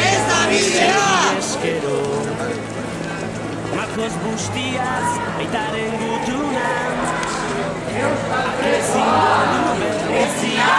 ez da bizea! Makoz bustiaz, aitaren gutunan, akezingo du berrizia.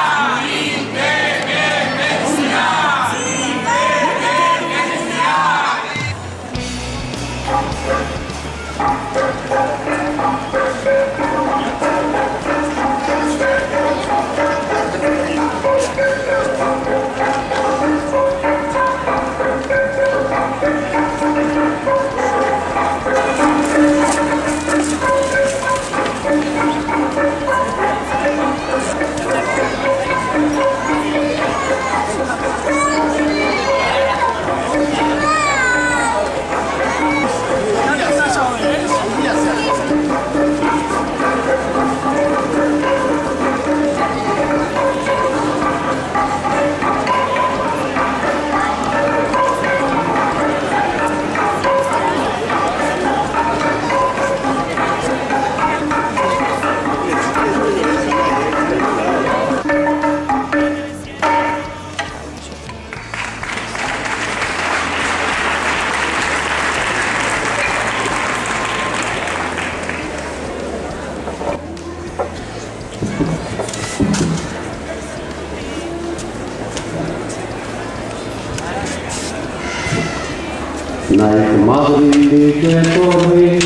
Naik Madridik etorri,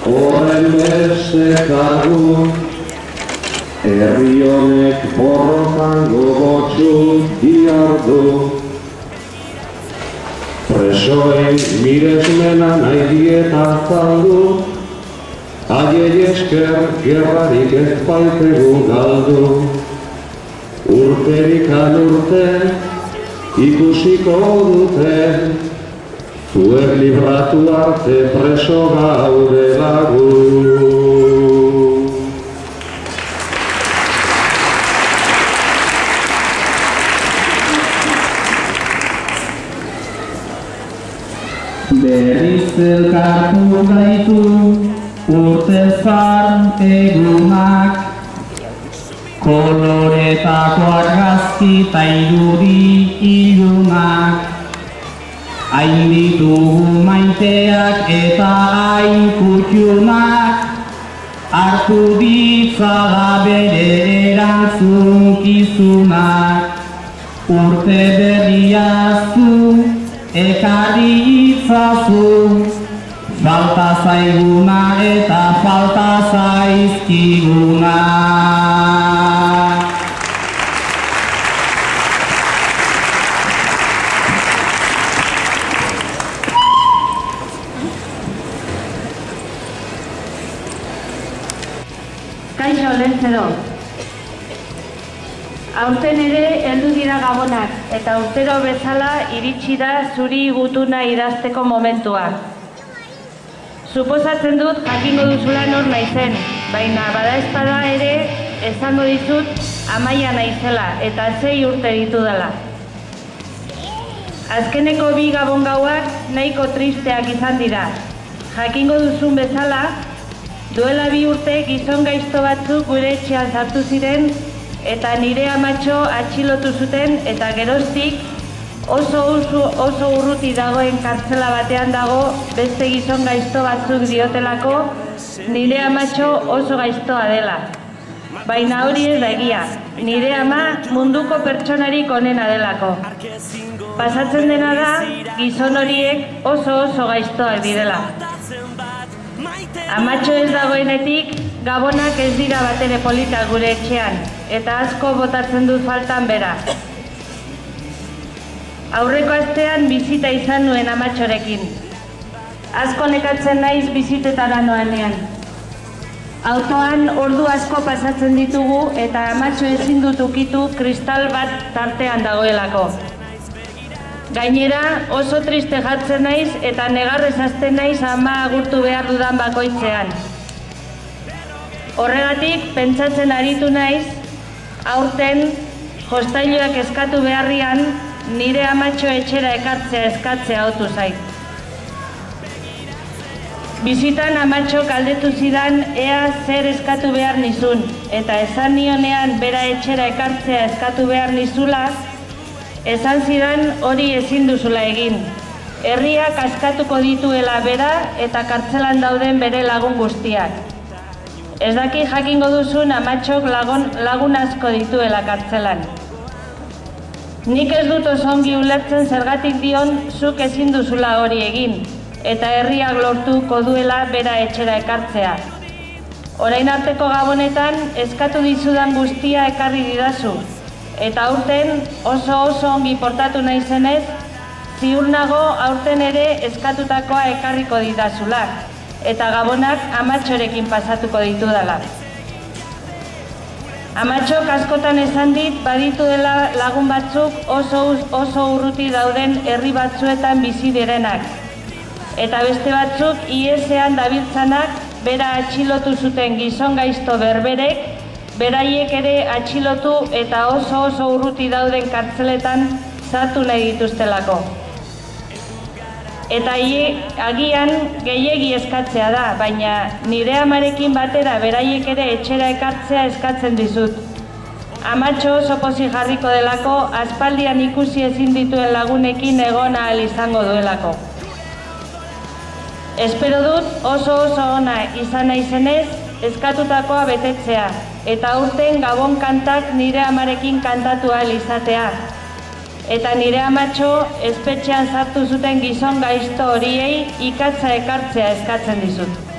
horren beste kargu, herri honek borrokan gogotsu diardu. Presoen miresmena nahi dieta zaldu, haiei esker gerrarik ez baitegu galdu. Urterikan urte ikusiko dute, zuek libratu arte preso gaude lagu. Berriz elkartu gaitu urte zar egunak, koloretako argazki ta irudi ilunak. Hain ditugu maiteak eta hain kutxunak, hartu ditzala bere erantzunkizunak. Urte berriazu, ekarri itzazu, falta zaiguna eta falta zaizkiguna. Kaixo, Lentzero. Aurten ere heldu dira gabonak, eta urtero bezala iritsi da zuri gutuna idazteko momentua. Suposatzen dut jakingo duzula nor naizen, baina badaezpada ere esango dizut Amaia naizela eta 6 urte ditudala. Azkeneko 2 gabon gauak nahiko tristeak izan dira. Jakingo duzun bezala, duela 2 urte gizon gaizto batzuk gure etxean sartu ziren eta nire amatxo atxilotu zuten eta geroztik oso urruti dagoen kartzela batean dago beste gizon gaizto batzuk diotelako nire amatxo oso gaiztoa dela. Baina hori ez da egia, nire ama munduko pertsonarik onena delako. Pasatzen dena da, gizon horiek oso gaiztoak direla. Amatxo ez dagoenetik, gabonak ez dira batere politak gure etxean, eta asko botatzen dut faltan bera. Aurreko astean bizita izan nuen amatxorekin. Asko nekatzen naiz bizitetara noanean. Autoan ordu asko pasatzen ditugu eta amatxo ezin dut ukitu kristal bat tartean dagoelako. Gainera oso triste jartzen naiz eta negarrez hasten naiz ama agurtu behar dudan bakoitzean. Horregatik pentsatzen aritu naiz, aurten jostailuak eskatu beharrian nire amatxo etxera ekartzea eskatzea otu zait. Bizitan amatxo galdetu zidan ea zer eskatu behar nizun, eta esan nionean bera etxera ekartzea eskatu behar nizula, Esan zidan hori ezin duzula egin. Herriak askatuko dituela bera eta kartzelan dauden bere lagun guztiak. Ez daki jakingo duzun Amatxok lagun asko dituela kartzelan. Nik ez dut oso ongi ulertzen zergatik dion zuk ezin duzula hori egin, eta herriak lortuko duela bera etxera ekartzea. Orain arteko gabonetan eskatu dizudan guztia ekarri didazu, eta aurten oso ongi portatu naizenez, ziur nago aurten ere eskatutakoa ekarriko didazula, eta gabonak Amatxorekin pasatuko ditudala. Amatxok askotan esan dit baditu dela lagun batzuk oso urruti dauden herri batzuetan bizi direnak. Eta beste batzuk iesean dabiltzanak bera atxilotu zuten gizon gaizto berberek, beraiek ere atxilotu eta oso urruti dauden kartzeletan sartu nahi dituztelako. Eta agian gehiegi eskatzea da, baina nire amarekin batera beraiek ere etxera ekartzea eskatzen dizut. Amatxo oso pozik jarriko delako, aspaldian ikusi ezin dituen lagunekin egon ahal izango duelako. Espero dut oso ona izan naizenez, eskatutakoa betetzea, eta aurten Gabon kantak nire amarekin kantatu ahal izatea. Eta nire Amatxo espetxean sartu zuten gizon gaizto horiei ikatza ekartzea eskatzen dizut.